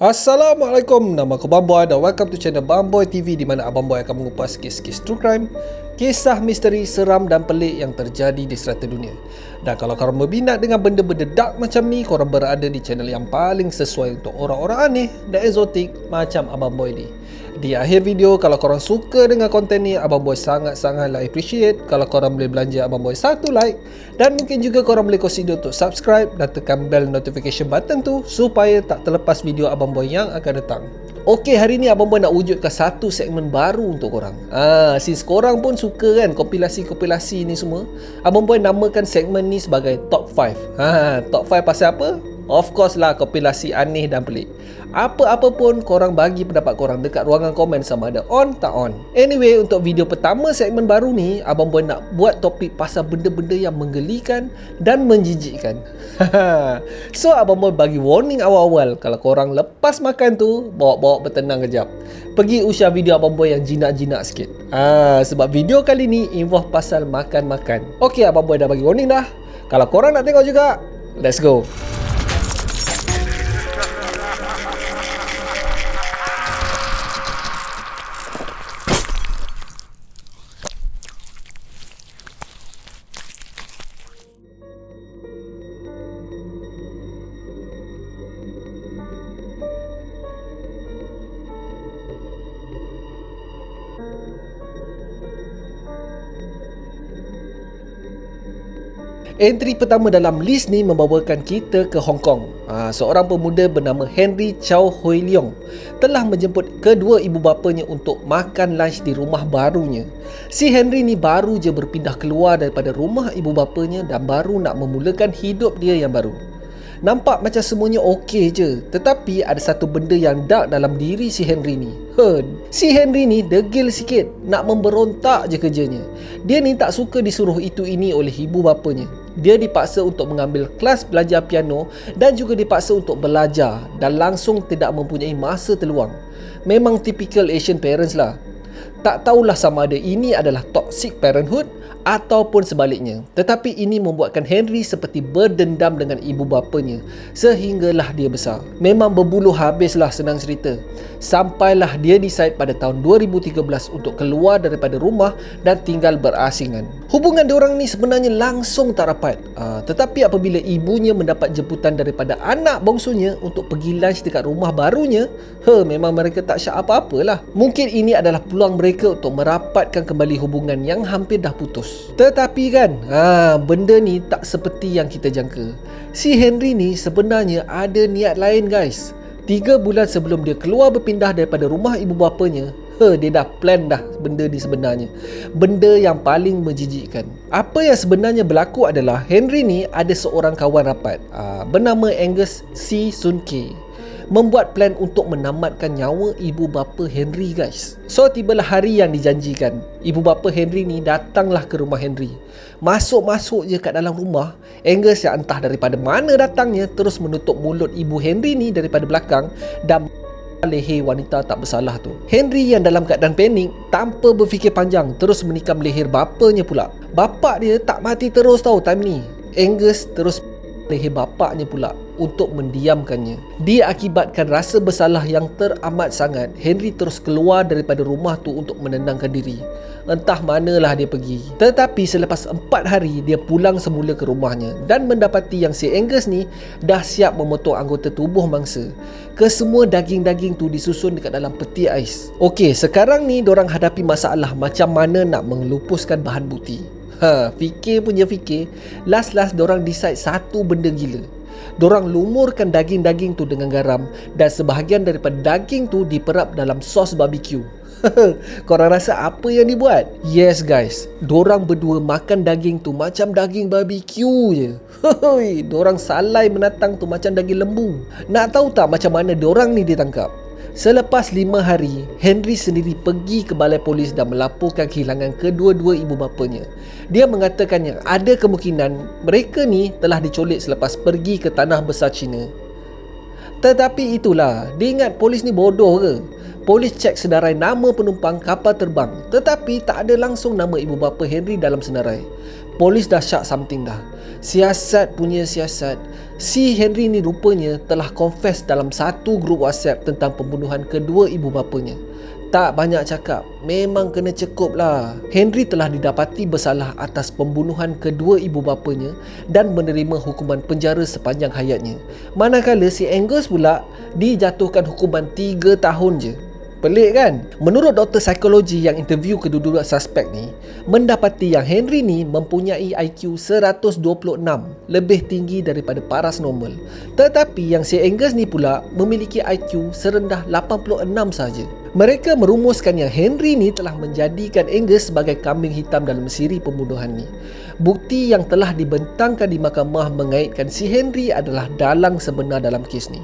Assalamualaikum, nama aku Bamboy dan welcome to channel Bamboy TV di mana Abang Boy akan mengupas kes-kes true crime, kisah misteri seram dan pelik yang terjadi di serata dunia. Dan kalau korang berminat dengan benda-benda dark macam ni, korang berada di channel yang paling sesuai untuk orang-orang aneh dan eksotik macam Abang Boy ni. Di akhir video, kalau korang suka dengan konten ni, Abang Boy sangat-sangatlah appreciate kalau korang boleh belanja Abang Boy satu like, dan mungkin juga korang boleh consider untuk subscribe dan tekan bell notification button tu supaya tak terlepas video Abang Boy yang akan datang. Okey, hari ni Abang Boy nak wujudkan satu segmen baru untuk korang. Since korang pun suka kan kompilasi-kompilasi ni semua, Abang Boy namakan segmen ni sebagai Top 5. Top 5 pasal apa? Of course lah, kompilasi aneh dan pelik. Apa-apa pun korang bagi pendapat korang dekat ruangan komen sama ada on tak on. Anyway, untuk video pertama segmen baru ni, Abang Boy nak buat topik pasal benda-benda yang menggelikan dan menjijikkan. So Abang Boy bagi warning awal-awal, kalau korang lepas makan tu, bawa-bawa bertenang kejap. Pergi usia video Abang Boy yang jinak-jinak sikit. Sebab video kali ni involve pasal makan-makan. Okey, Abang Boy dah bagi warning dah. Kalau korang nak tengok juga, let's go. Entry pertama dalam list ni membawakan kita ke Hong Kong. Seorang pemuda bernama Henry Chow Hui Leong telah menjemput kedua ibu bapanya untuk makan lunch di rumah barunya. Si Henry ni baru je berpindah keluar daripada rumah ibu bapanya dan baru nak memulakan hidup dia yang baru. Nampak macam semuanya okey je, tetapi ada satu benda yang dark dalam diri si Henry ni. Si Henry ni degil sikit, nak memberontak je kerjanya. Dia ni tak suka disuruh itu ini oleh ibu bapanya. Dia dipaksa untuk mengambil kelas belajar piano dan juga dipaksa untuk belajar dan langsung tidak mempunyai masa terluang. Memang typical Asian parents lah. Tak tahulah sama ada ini adalah toxic parenthood ataupun sebaliknya. Tetapi ini membuatkan Henry seperti berdendam dengan ibu bapanya sehinggalah dia besar. Memang berbulu habislah, senang cerita. Sampailah dia decide pada tahun 2013 untuk keluar daripada rumah dan tinggal berasingan. Hubungan diorang ni sebenarnya langsung tak rapat. Tetapi apabila ibunya mendapat jemputan daripada anak bongsunya untuk pergi lunch dekat rumah barunya, memang mereka tak syak apa-apalah. Mungkin ini adalah peluang mereka untuk merapatkan kembali hubungan yang hampir dah putus. Tetapi kan, benda ni tak seperti yang kita jangka. Si Henry ni sebenarnya ada niat lain, guys. 3 bulan sebelum dia keluar berpindah daripada rumah ibu bapanya, dia dah plan dah benda ni sebenarnya. Benda yang paling menjijikkan. Apa yang sebenarnya berlaku adalah Henry ni ada seorang kawan rapat bernama Angus C. Sun K membuat plan untuk menamatkan nyawa ibu bapa Henry, guys. So tibalah hari yang dijanjikan. Ibu bapa Henry ni datanglah ke rumah Henry. Masuk-masuk je kat dalam rumah, Angus yang entah daripada mana datangnya terus menutup mulut ibu Henry ni daripada belakang dan leher wanita tak bersalah tu. Henry yang dalam keadaan panik tanpa berfikir panjang terus menikam leher bapanya pula. Bapak dia tak mati terus tau time ni. Angus terus leher bapaknya pula untuk mendiamkannya. Dia akibatkan rasa bersalah yang teramat sangat, Henry terus keluar daripada rumah tu untuk menenangkan diri. Entah manalah dia pergi. Tetapi selepas 4 hari, dia pulang semula ke rumahnya dan mendapati yang si Angus ni dah siap memotong anggota tubuh mangsa. Kesemua daging-daging tu disusun dekat dalam peti ais. Okey, sekarang ni dorang hadapi masalah macam mana nak mengelupuskan bahan bukti. Fikir punya fikir. Last dorang decide satu benda gila. Dorang lumurkan daging-daging tu dengan garam dan sebahagian daripada daging tu diperap dalam sos barbecue. Korang rasa apa yang dibuat? Yes guys, dorang berdua makan daging tu macam daging barbecue je. Dorang salai menatang tu macam daging lembu. Nak tahu tak macam mana dorang ni ditangkap? Selepas 5 hari, Henry sendiri pergi ke balai polis dan melaporkan kehilangan kedua-dua ibu bapanya. Dia mengatakan yang ada kemungkinan mereka ni telah diculik selepas pergi ke tanah besar China. Tetapi itulah, dia ingat polis ni bodoh ke? Polis cek senarai nama penumpang kapal terbang, tetapi tak ada langsung nama ibu bapa Henry dalam senarai. Polis dah syak something dah. Siasat punya siasat. Si Henry ni rupanya telah confess dalam satu grup WhatsApp tentang pembunuhan kedua ibu bapanya. Tak banyak cakap, memang kena cekup lah. Henry telah didapati bersalah atas pembunuhan kedua ibu bapanya dan menerima hukuman penjara sepanjang hayatnya. Manakala si Angus pula dijatuhkan hukuman 3 tahun je. Pelik kan? Menurut doktor psikologi yang interview kedua-dua suspek ni, mendapati yang Henry ni mempunyai IQ 126, lebih tinggi daripada paras normal. Tetapi yang si Angus ni pula memiliki IQ serendah 86 saja. Mereka merumuskan yang Henry ni telah menjadikan Angus sebagai kambing hitam dalam siri pembunuhan ni. Bukti yang telah dibentangkan di mahkamah mengaitkan si Henry adalah dalang sebenar dalam kes ni.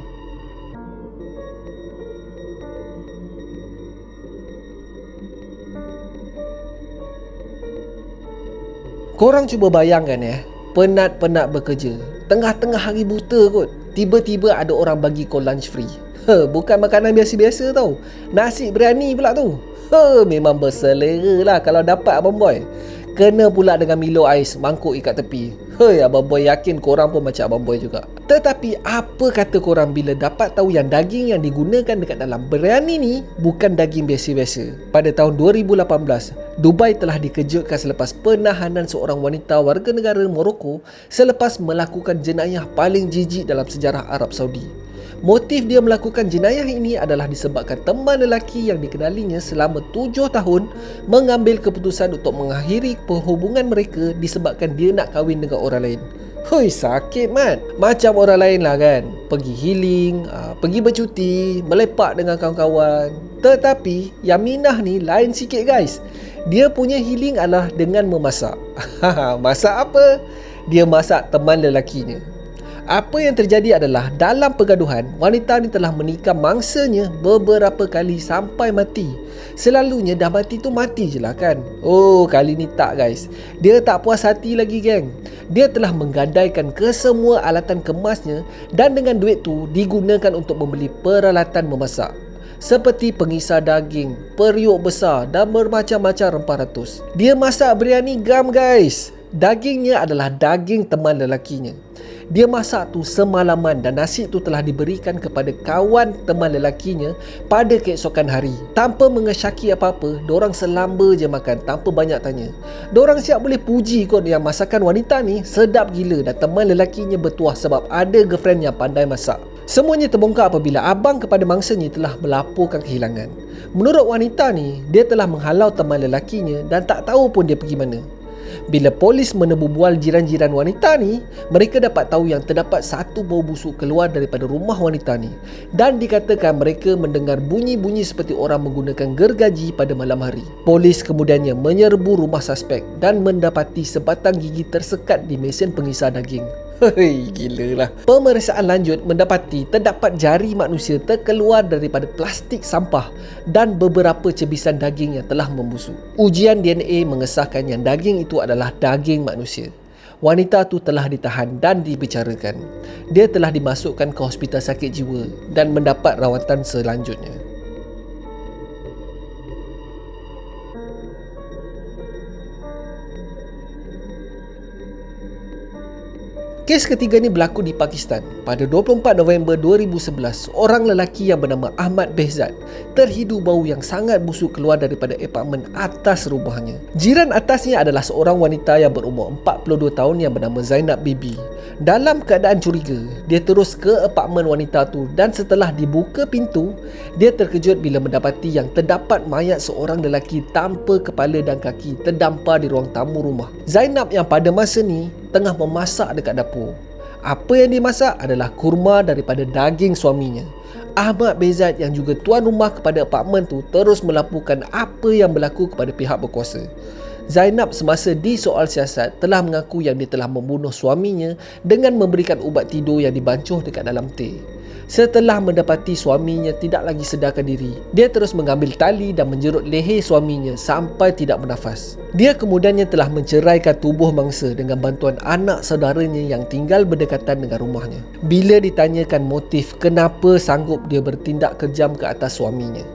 Korang cuba bayangkan penat-penat bekerja, tengah-tengah hari buta kot, tiba-tiba ada orang bagi kau lunch free. Bukan makanan biasa-biasa tau, nasi biryani pula tu. Memang berselera lah kalau dapat abang boy. Kena pula dengan Milo ais, mangkuk ikat tepi. Abang boy yakin korang pun macam abang boy juga. Tetapi apa kata korang bila dapat tahu yang daging yang digunakan dekat dalam biryani ni bukan daging biasa-biasa? Pada tahun 2018, Dubai telah dikejutkan selepas penahanan seorang wanita warga negara Morocco selepas melakukan jenayah paling jijik dalam sejarah Arab Saudi. Motif dia melakukan jenayah ini adalah disebabkan teman lelaki yang dikenalinya selama 7 tahun mengambil keputusan untuk mengakhiri perhubungan mereka disebabkan dia nak kahwin dengan orang lain. Sakit mat. Macam orang lain lah kan, pergi healing, pergi bercuti, melepak dengan kawan-kawan. Tetapi yang Minah ni lain sikit guys. Dia punya healing adalah dengan memasak. Masak apa? Dia masak teman lelakinya. Apa yang terjadi adalah dalam pergaduhan, wanita ni telah menikam mangsanya beberapa kali sampai mati. Selalunya dah mati tu mati je lah kan. Kali ni tak guys. Dia tak puas hati lagi geng. Dia telah menggadaikan kesemua alatan kemasnya dan dengan duit tu digunakan untuk membeli peralatan memasak. Seperti pengisar daging, periuk besar dan bermacam-macam rempah ratus. Dia masak biryani gam guys. Dagingnya adalah daging teman lelakinya. Dia masak tu semalaman dan nasi tu telah diberikan kepada kawan teman lelakinya pada keesokan hari. Tanpa mengesyaki apa-apa, dorang selamba je makan tanpa banyak tanya. Dorang siap boleh puji kot yang masakan wanita ni sedap gila dan teman lelakinya bertuah sebab ada girlfriend yang pandai masak. Semuanya terbongkar apabila abang kepada mangsanya telah melaporkan kehilangan. Menurut wanita ni, dia telah menghalau teman lelakinya dan tak tahu pun dia pergi mana. Bila polis menebu bual jiran-jiran wanita ni, mereka dapat tahu yang terdapat satu bau busuk keluar daripada rumah wanita ni dan dikatakan mereka mendengar bunyi-bunyi seperti orang menggunakan gergaji pada malam hari. Polis kemudiannya menyerbu rumah suspek dan mendapati sebatang gigi tersekat di mesin pengisar daging. Gila lah. Pemeriksaan lanjut mendapati terdapat jari manusia terkeluar daripada plastik sampah dan beberapa cebisan daging yang telah membusuk. Ujian DNA mengesahkan yang daging itu adalah daging manusia. Wanita tu telah ditahan dan dibicarakan. Dia telah dimasukkan ke hospital sakit jiwa dan mendapat rawatan selanjutnya. Kes ketiga ni berlaku di Pakistan. Pada 24 November 2011, seorang lelaki yang bernama Ahmad Behzad terhidu bau yang sangat busuk keluar daripada apartmen atas rumahnya. Jiran atasnya adalah seorang wanita yang berumur 42 tahun yang bernama Zainab Bibi. Dalam keadaan curiga, dia terus ke apartmen wanita tu dan setelah dibuka pintu, dia terkejut bila mendapati yang terdapat mayat seorang lelaki tanpa kepala dan kaki terdampar di ruang tamu rumah. Zainab yang pada masa ni tengah memasak dekat dapur. Apa yang dimasak adalah kurma daripada daging suaminya. Ahmad Behzad yang juga tuan rumah kepada apartmen tu terus melaporkan apa yang berlaku kepada pihak berkuasa. Zainab semasa disoal siasat telah mengaku yang dia telah membunuh suaminya dengan memberikan ubat tidur yang dibancuh dekat dalam teh. Setelah mendapati suaminya tidak lagi sedarkan diri, dia terus mengambil tali dan menjerut leher suaminya sampai tidak bernafas. Dia kemudiannya telah menceraikan tubuh mangsa dengan bantuan anak saudaranya yang tinggal berdekatan dengan rumahnya. Bila ditanyakan motif kenapa sanggup dia bertindak kejam ke atas suaminya,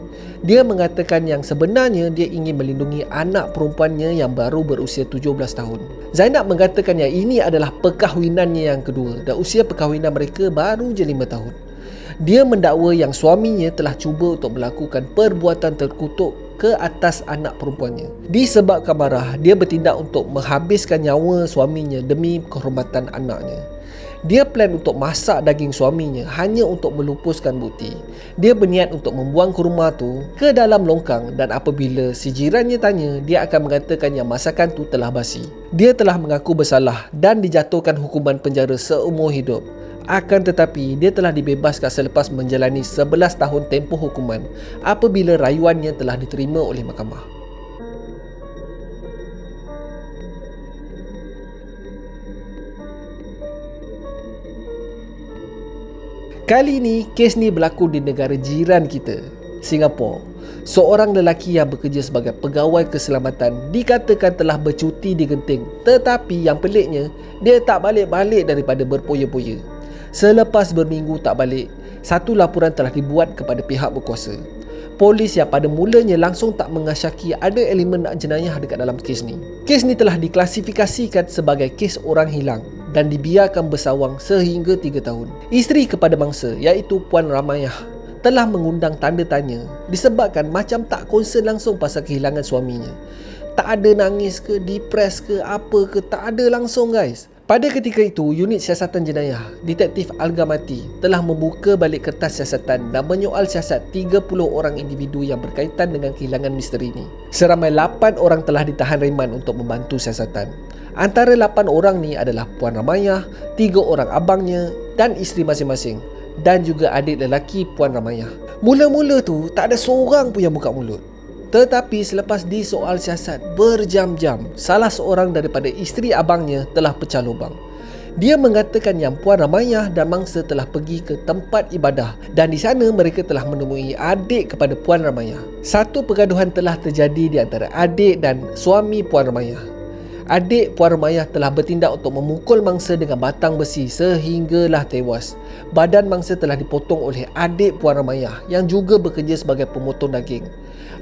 Dia mengatakan yang sebenarnya dia ingin melindungi anak perempuannya yang baru berusia 17 tahun. Zainab mengatakan yang ini adalah perkahwinannya yang kedua dan usia perkahwinan mereka baru je 5 tahun. Dia mendakwa yang suaminya telah cuba untuk melakukan perbuatan terkutuk ke atas anak perempuannya. Disebabkan marah, dia bertindak untuk menghabiskan nyawa suaminya demi kehormatan anaknya. Dia plan untuk masak daging suaminya hanya untuk melupuskan bukti. Dia berniat untuk membuang kurma tu ke dalam longkang dan apabila si jirannya tanya, dia akan mengatakan yang masakan tu telah basi. Dia telah mengaku bersalah dan dijatuhkan hukuman penjara seumur hidup. Akan tetapi, dia telah dibebaskan selepas menjalani 11 tahun tempoh hukuman apabila rayuannya telah diterima oleh mahkamah. Kali ni, kes ni berlaku di negara jiran kita, Singapura. Seorang lelaki yang bekerja sebagai pegawai keselamatan dikatakan telah bercuti di Genting. Tetapi yang peliknya, dia tak balik-balik daripada berpoya-poya. Selepas berminggu tak balik, satu laporan telah dibuat kepada pihak berkuasa. Polis yang pada mulanya langsung tak mengasyaki ada elemen nak jenayah dekat dalam kes ni. Kes ni telah diklasifikasikan sebagai kes orang hilang dan dibiarkan bersawang sehingga 3 tahun. Isteri kepada mangsa iaitu Puan Ramayah telah mengundang tanda tanya disebabkan macam tak concern langsung pasal kehilangan suaminya. Tak ada nangis ke, depres ke, apa ke, tak ada langsung guys. Pada ketika itu, unit siasatan jenayah, Detektif Algamati telah membuka balik kertas siasatan dan menyoal siasat 30 orang individu yang berkaitan dengan kehilangan misteri ini. Seramai 8 orang telah ditahan reman untuk membantu siasatan. Antara 8 orang ni adalah Puan Ramayah, 3 orang abangnya dan isteri masing-masing dan juga adik lelaki Puan Ramayah. Mula-mula tu tak ada seorang pun yang buka mulut. Tetapi selepas disoal siasat berjam-jam, salah seorang daripada isteri abangnya telah pecah lubang. Dia mengatakan yang Puan Ramayah dan mangsa telah pergi ke tempat ibadah dan di sana mereka telah menemui adik kepada Puan Ramayah. Satu pergaduhan telah terjadi di antara adik dan suami Puan Ramayah. Adik Puan Ramayah telah bertindak untuk memukul mangsa dengan batang besi sehinggalah tewas. Badan mangsa telah dipotong oleh adik Puan Ramayah yang juga bekerja sebagai pemotong daging.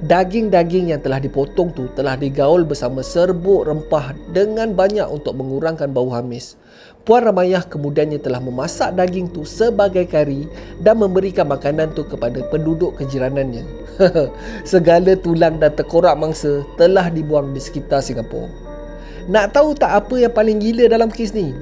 Daging-daging yang telah dipotong tu telah digaul bersama serbuk rempah dengan banyak untuk mengurangkan bau hamis. Puan Ramayah kemudiannya telah memasak daging tu sebagai kari dan memberikan makanan tu kepada penduduk kejiranannya. Segala tulang dan tengkorak mangsa telah dibuang di sekitar Singapura. Nak tahu tak apa yang paling gila dalam kes ni?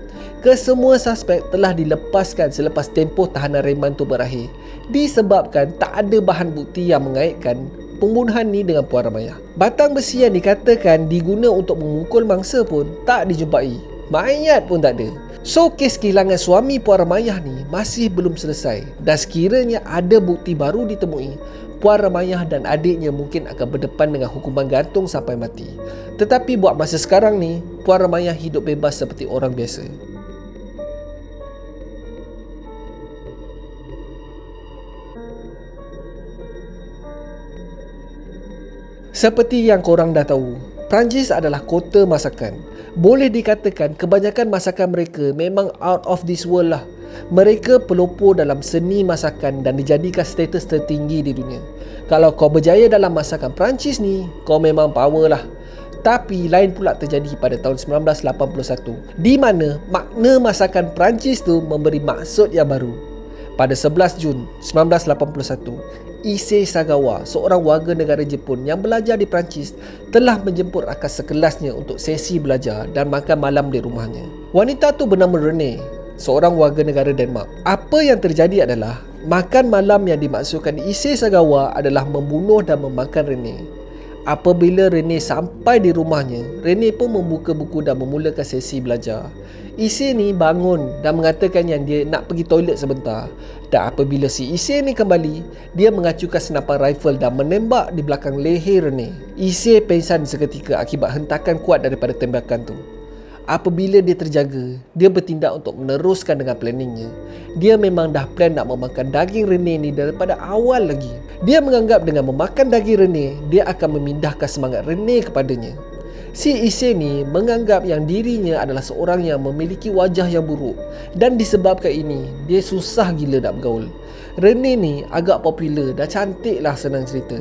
Kesemua suspek telah dilepaskan selepas tempoh tahanan reman tu berakhir disebabkan tak ada bahan bukti yang mengaitkan pembunuhan ni dengan Puan Ramayah. Batang besi yang dikatakan diguna untuk memukul mangsa pun tak dijumpai. Mayat pun tak ada. So, kes kehilangan suami Puan Ramayah ni masih belum selesai dan sekiranya ada bukti baru ditemui, Puan Ramayah dan adiknya mungkin akan berdepan dengan hukuman gantung sampai mati. Tetapi buat masa sekarang ni, Puan Ramayah hidup bebas seperti orang biasa. Seperti yang korang dah tahu, Perancis adalah kota masakan. Boleh dikatakan kebanyakan masakan mereka memang out of this world lah. Mereka pelopor dalam seni masakan dan dijadikan status tertinggi di dunia. Kalau kau berjaya dalam masakan Perancis ni, kau memang power lah. Tapi lain pula terjadi pada tahun 1981, di mana makna masakan Perancis tu memberi maksud yang baru. Pada 11 Jun 1981, Issei Sagawa, seorang warga negara Jepun yang belajar di Perancis, telah menjemput rakan sekelasnya untuk sesi belajar dan makan malam di rumahnya. Wanita tu bernama Rene, seorang warga negara Denmark. Apa yang terjadi adalah makan malam yang dimaksudkan Issei Sagawa adalah membunuh dan memakan Rene. Apabila Rene sampai di rumahnya, Rene pun membuka buku dan memulakan sesi belajar. Issei ni bangun dan mengatakan yang dia nak pergi toilet sebentar. Dan apabila si Issei ni kembali, dia mengacukan senapan rifle dan menembak di belakang leher Rene. Issei pingsan seketika akibat hentakan kuat daripada tembakan tu. Apabila dia terjaga, dia bertindak untuk meneruskan dengan planningnya. Dia memang dah plan nak memakan daging Rene ni daripada awal lagi. Dia menganggap dengan memakan daging Rene, dia akan memindahkan semangat Rene kepadanya. Si Issei ni menganggap yang dirinya adalah seorang yang memiliki wajah yang buruk dan disebabkan ini, dia susah gila nak bergaul. Rene ni agak popular dan cantik lah senang cerita.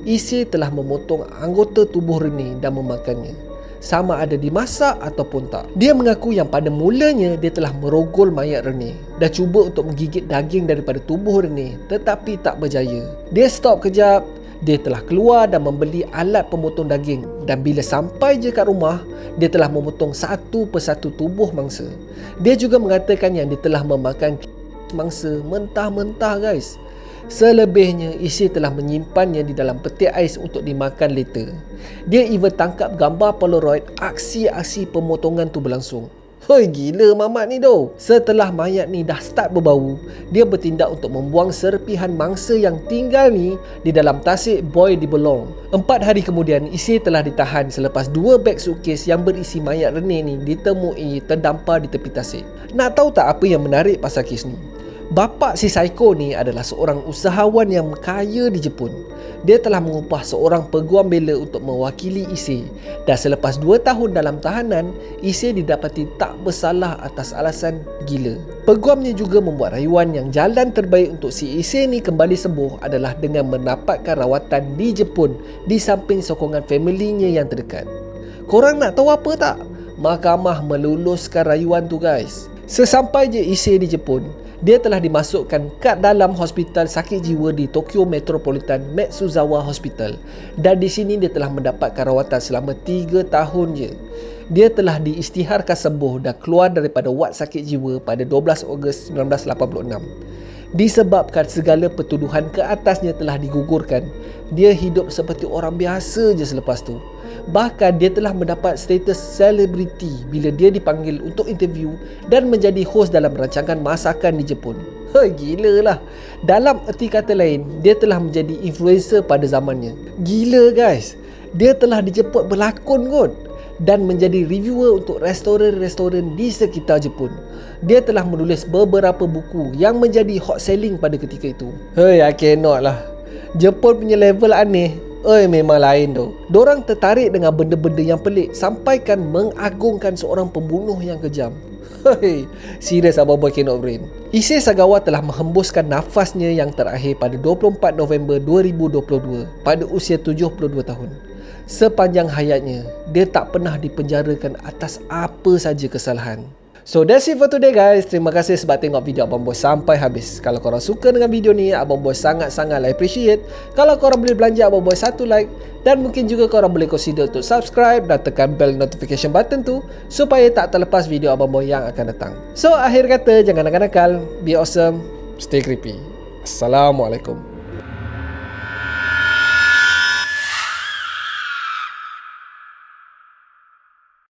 Isi telah memotong anggota tubuh Rene dan memakannya, sama ada dimasak ataupun tak. Dia mengaku yang pada mulanya dia telah merogol mayat Rene dan cuba untuk menggigit daging daripada tubuh Rene, tetapi tak berjaya. Dia stop kejap. Dia telah keluar dan membeli alat pemotong daging, dan bila sampai je kat rumah, dia telah memotong satu persatu tubuh mangsa. Dia juga mengatakan yang dia telah memakan mangsa mentah-mentah guys. Selebihnya, Isi telah menyimpannya di dalam peti ais untuk dimakan later. Dia even tangkap gambar Polaroid aksi-aksi pemotongan tu berlangsung. Hoi, gila mamat ni doh. Setelah mayat ni dah start berbau, dia bertindak untuk membuang serpihan mangsa yang tinggal ni di dalam tasik Boy di Belong. 4 hari kemudian, Isi telah ditahan selepas 2 beg suitcase yang berisi mayat Rene ni ditemui terdampar di tepi tasik. Nak tahu tak apa yang menarik pasal kes ni? Bapa si Psycho ni adalah seorang usahawan yang kaya di Jepun. Dia telah mengupah seorang peguam bela untuk mewakili Issei, dan selepas 2 tahun dalam tahanan, Issei didapati tak bersalah atas alasan gila. Peguamnya juga membuat rayuan yang jalan terbaik untuk si Issei ni kembali sembuh adalah dengan mendapatkan rawatan di Jepun di samping sokongan familynya yang terdekat. Korang nak tahu apa tak? Mahkamah meluluskan rayuan tu guys. Sesampai je Issei di Jepun, dia telah dimasukkan kat dalam hospital sakit jiwa di Tokyo Metropolitan Metsuzawa Hospital, dan di sini dia telah mendapatkan rawatan selama 3 tahun je. Dia telah diisytiharkan sembuh dan keluar daripada wad sakit jiwa pada 12 Ogos 1986. Disebabkan segala pertuduhan ke atasnya telah digugurkan, dia hidup seperti orang biasa je selepas tu. Bahkan dia telah mendapat status selebriti bila dia dipanggil untuk interview dan menjadi hos dalam rancangan masakan di Jepun. Gila lah. Dalam erti kata lain, dia telah menjadi influencer pada zamannya. Gila guys. Dia telah dijemput berlakon kot dan menjadi reviewer untuk restoran-restoran di sekitar Jepun. Dia telah menulis beberapa buku yang menjadi hot selling pada ketika itu. I cannot lah. Jepun punya level aneh. Memang lain tu. Dorang tertarik dengan benda-benda yang pelik sampaikan mengagungkan seorang pembunuh yang kejam. Serius Aboboy cannot brain. Issei Sagawa telah menghembuskan nafasnya yang terakhir pada 24 November 2022 pada usia 72 tahun. Sepanjang hayatnya, dia tak pernah dipenjarakan atas apa saja kesalahan. So that's it for today guys. Terima kasih sebab tengok video Abang Boy sampai habis. Kalau korang suka dengan video ni, Abang Boy sangat-sangat appreciate kalau korang boleh belanja Abang Boy 1 like, dan mungkin juga korang boleh consider untuk subscribe dan tekan bell notification button tu supaya tak terlepas video Abang Boy yang akan datang. So akhir kata, jangan nakal-nakal, be awesome, stay creepy. Assalamualaikum.